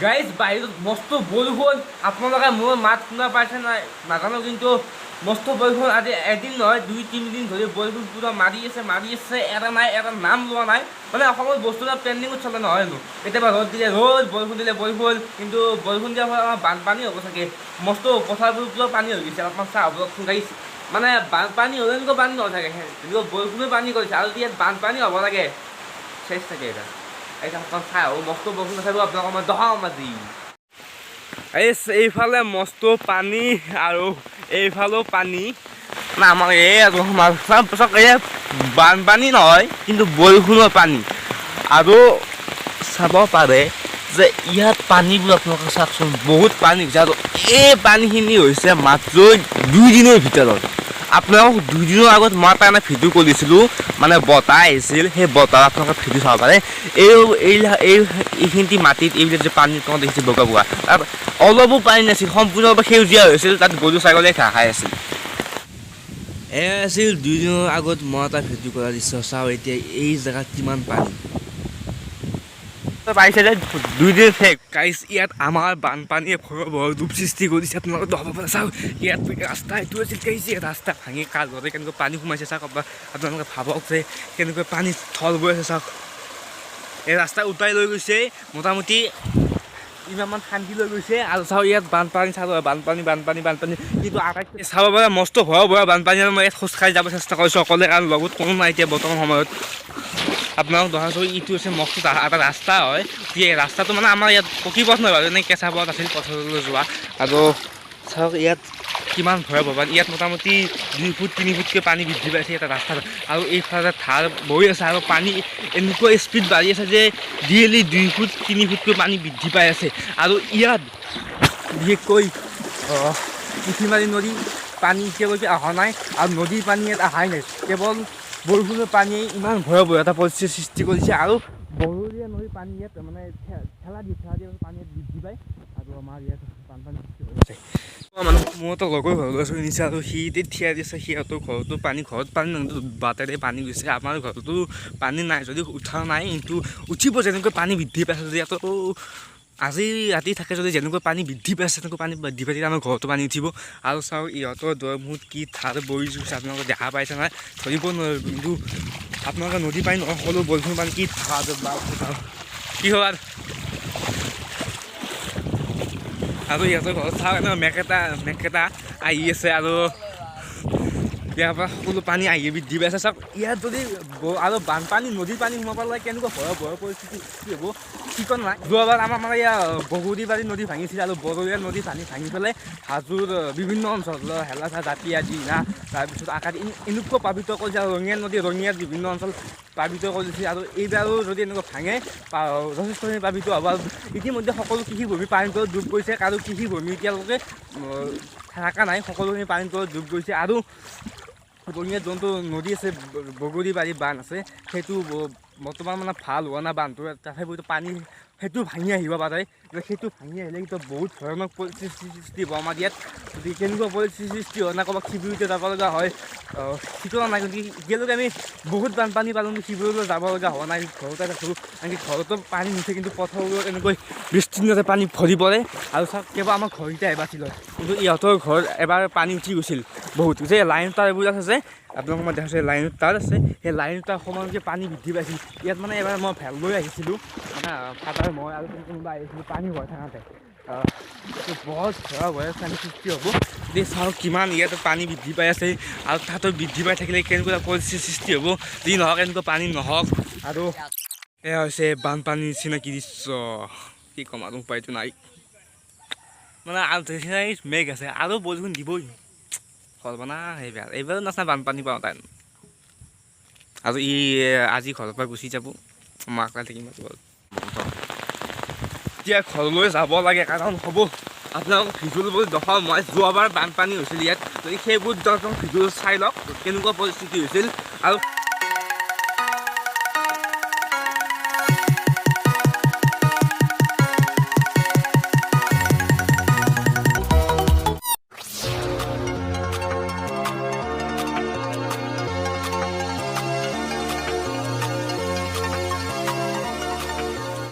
guys বাহিৰত মস্ত বৰষুণ আপোনালোকে মোৰ মাত শুনা পাইছে নাই নাজানো কিন্তু মস্ত বৰষুণ আজি এদিন নহয় 2-3 দিন ধৰি বৰষুণ পুৰা মাৰি আছে এৰা নাই এটা নাম লোৱা নাই মানে অসমৰ বস্তু এটা ট্ৰেণ্ডিঙত চলে নহয় নো কেতিয়াবা ৰ'দ দিলে ৰ'দ বৰষুণ দিলে বৰষুণ কিন্তু বৰষুণ দিয়াৰ ফলত আমাৰ বানপানী হ'ব চাগে মস্ত পথাৰবোৰ পুৰা পানী হৈ গৈছে অলপমান চাহ হ'ব গাইজ মানে বানপানী হ'লে এনেকুৱা পানী নাথাকে কিন্তু বৰষুণে পানী কৰিছে আৰু ইয়াত বানপানী হ'ব লাগে চেচ থাকে এটা চাই মস্ত বৰষুণ নাথাকিব আপোনালোকৰ মই দহাও মাজি এইফালে মস্ত পানী আৰু এইফালেও পানী না আমাৰ এই আৰু এই বানপানী নহয় কিন্তু বৰষুণৰ পানী আৰু চাব পাৰে যে ইয়াত পানীবোৰ আপোনালোকে চাওকচোন বহুত পানী হৈছে আৰু এই পানীখিনি হৈছে মাত্ৰ 2 দিনৰ ভিতৰত আপোনালোকক 2 দিনৰ আগত মই এটা ভিডিঅ' কৰিছিলোঁ মানে বতাহ আহিছিল সেই বতাহ আপোনালোকে ভিডিঅ' চাব পাৰে এইখিনি মাটিত এইবিলাক যে পানী তলত দেখিছে বগা বগা তাত অলপো পানী নাছিল সম্পূৰ্ণভাৱে সেউজীয়া হৈছিল তাত গৰু ছাগলীয়ে ঘাঁহ খাই আছিল আছিল 2 দিনৰ আগত মই এটা ভিডিঅ' কৰা দিছোঁ চাওঁ এতিয়া এই জেগাত কিমান পানী পাইছে যে 2 দিন শেষ গাইজ ইয়াত আমাৰ বানপানীয়ে ভয়াৱহ ৰূপ সৃষ্টি কৰিছে আপোনালোকে দেখাব পাৰে চাওক ইয়াত ৰাস্তা এইটো আছিল গাইছে ৰাস্তা ভাঙি কাল ধৰে কেনেকৈ পানী সোমাইছে চাওক আপোনালোকে ভাবক যে কেনেকৈ পানী থল বৈ আছে চাওক এই ৰাস্তা উটাই লৈ গৈছে মোটামুটি ইমানমান শান্তি লৈ গৈছে আৰু চাওক ইয়াত বানপানী চাব বানপানী কিন্তু আটাইতকৈ চাব পাৰে মস্ত ভয়াৱহ বানপানী আৰু মই ইয়াত খোজকাঢ়ি যাব চেষ্টা কৰিছোঁ অকলে কাৰণ লগত কোনো নাই এতিয়া বৰ্তমান সময়ত আপোনালোক দেখাছোঁ ইটো হৈছে মস্ত এটা ৰাস্তা হয় এই ৰাস্তাটো মানে আমাৰ ইয়াত পকী পথ নহয় বাৰু এনেই কেঁচা পথ আছিল পথাৰলৈ যোৱা আৰু চাওক ইয়াত কিমান ভয়াৱহ ইয়াত মোটামুটি 2 ফুট 3 ফুটকৈ পানী বৃদ্ধি পাইছে এটা ৰাস্তাত আৰু এইফালে ধাৰ বৈ আছে আৰু পানী এনেকুৱা স্পীড বাঢ়ি আছে যে ডেইলি 2 ফুট 3 ফুটকৈ পানী বৃদ্ধি পাই আছে আৰু ইয়াত বিশেষকৈ পুঠিমাৰী নদী পানী এতিয়ালৈকে অহা নাই আৰু নদীৰ পানী ইয়াত অহাই নাই কেৱল বৰষুণৰ পানীয়ে ইমান ভয়াৱহ এটা পৰিস্থিতিৰ সৃষ্টি কৰিছে আৰু বৰলীয়া নদীৰ পানী ইয়াত মানে ঠেলা দি পানী ইয়াত বৃদ্ধি পায় আৰু আমাৰ ইয়াত বানপানী সৃষ্টি হৈ আছে মোৰতো লগৰ ঘৰলৈ চলি নিছে আৰু সি থিয়া দিছে সিহঁতৰ ঘৰতো ঘৰত পানী বাটেৰে পানী গৈছে আমাৰ ঘৰতো পানী নাই যদি উঠা নাই কিন্তু উঠিব যেনেকৈ পানী বৃদ্ধি পাইছে যদি ইয়াতো আজি ৰাতি থাকে যদি যেনেকৈ পানী বৃদ্ধি পাইছে তেনেকৈ পানী বৃদ্ধি পাই আমাৰ ঘৰতো পানী উঠিব আৰু চাওক ইহঁতৰ দৰমুত কি ধাৰ বৈ গৈছে আপোনালোকে দেখা পাইছে নাই ধৰিব নোৱাৰিব কিন্তু আপোনালোকে নদী পানী সকলো বৰষুণ পানী কি ধাৰ কি হ'ব আৰু ইহঁতৰ ঘৰত চাওক মেকেটা আহি আছে আৰু ইয়াৰ পৰা সকলো পানী আহি বৃদ্ধি পাইছে চাওক ইয়াত যদি আৰু বানপানী নদীৰ পানী সোমাব লাগে কেনেকুৱা ভয়াৱহ পৰিস্থিতি কি হ'ব ঠিকনা নাই যোৱাবাৰ আমাৰ মানে ইয়াৰ বগৰীবাৰী নদী ভাঙিছিল আৰু বৰলীয়া নদী ভাঙি পেলাই হাজোৰ বিভিন্ন অঞ্চল হেলাচা জাতিয়া দিনা তাৰপিছত আকাশ এনেকুৱা প্লাবিত কৰিছে আৰু ৰঙিয়াত বিভিন্ন অঞ্চল প্লাবিত কৰিছে আৰু এইবাৰো যদি এনেকুৱা ভাঙে যথেষ্টখিনি প্লাবিত হ'ব আৰু ইতিমধ্যে সকলো কৃষিভূমি পানীৰ তলত ডুব গৈছে আৰু কৃষিভূমি এতিয়ালৈকে থকা নাই সকলোখিনি পানীৰ তলত ডুব গৈছে আৰু ৰঙিয়াত যোনটো নদী আছে বগৰীবাৰী বান্ধ আছে সেইটো বৰ্তমান মানে ভাল হোৱা নাই বান্ধটো তথাপিতো পানী সেইটো ভাঙি আহিব পাৰে সেইটো ভাঙি আহিলে কিন্তু বহুত ভয়ানক পৰিস্থিতিৰ সৃষ্টি হ'ব আমাৰ ইয়াত যদি কেনেকুৱা পৰিস্থিতিৰ সৃষ্টি হয় না ক'ৰবাত শিবিৰতে যাব লগা হয় ঠিকনা নাই কিন্তু এতিয়ালৈকে আমি বহুত বানপানী পালোঁ কিন্তু শিবিৰলৈ যাব লগা হোৱা নাই ঘৰতে থাকোঁ আনকি ঘৰতো পানী নুঠে কিন্তু পথাৰবোৰত এনেকৈ বিস্তীৰ্ণতে পানী ভৰি পৰে আৰু চাওক কেৱল আমাৰ ঘৰকেইটা এবাৰ আছিল কিন্তু ইহঁতৰ ঘৰত এবাৰ পানী উঠি গৈছিল বহুত যে লাইন তাৰ এইবোৰ আছে যে আপোনালোকক মই দেখাইছোঁ লাইন তার আছে সেই লাইন তার সময়লৈকে পানী বৃদ্ধি পাইছিল ইয়াত মানে এবাৰ মই ভেল লৈ আহিছিলোঁ মানে ফাটাৰ মই আৰু কোনোবা আহিছিলোঁ পানী হৈ থাকোঁতে বহুত ভয়াৱহ পানী সৃষ্টি হ'ব এই চাওক কিমান ইয়াত পানী বৃদ্ধি পাই আছে আৰু তাতো বৃদ্ধি পাই থাকিলে কেনেকুৱা পৰিস্থিতিৰ সৃষ্টি হ'ব যি নহওক এনেকুৱা পানী নহওক আৰু এয়া হৈছে বানপানীৰ নিচিনাকি দৃশ্য কি ক'ম আৰু উপায়টো নাই মানে আৰু মেঘ আছে আৰু বৰষুণ দিবই সৰ্বনা এইবাৰো নাচায় বানপানী পাওঁ তাই আৰু আজি ঘৰৰ পৰা গুচি যাব মাক থাকিম এতিয়া ঘৰলৈ যাব লাগে কাৰণ হ'ব আপোনালোকক ভিডিঅ'বোৰ দেখাওঁ মই যোৱাবাৰ বানপানী হৈছিল ইয়াত যদি সেইবোৰ ভিডিঅ' চাই লওক কেনেকুৱা পৰিস্থিতি হৈছিল আৰু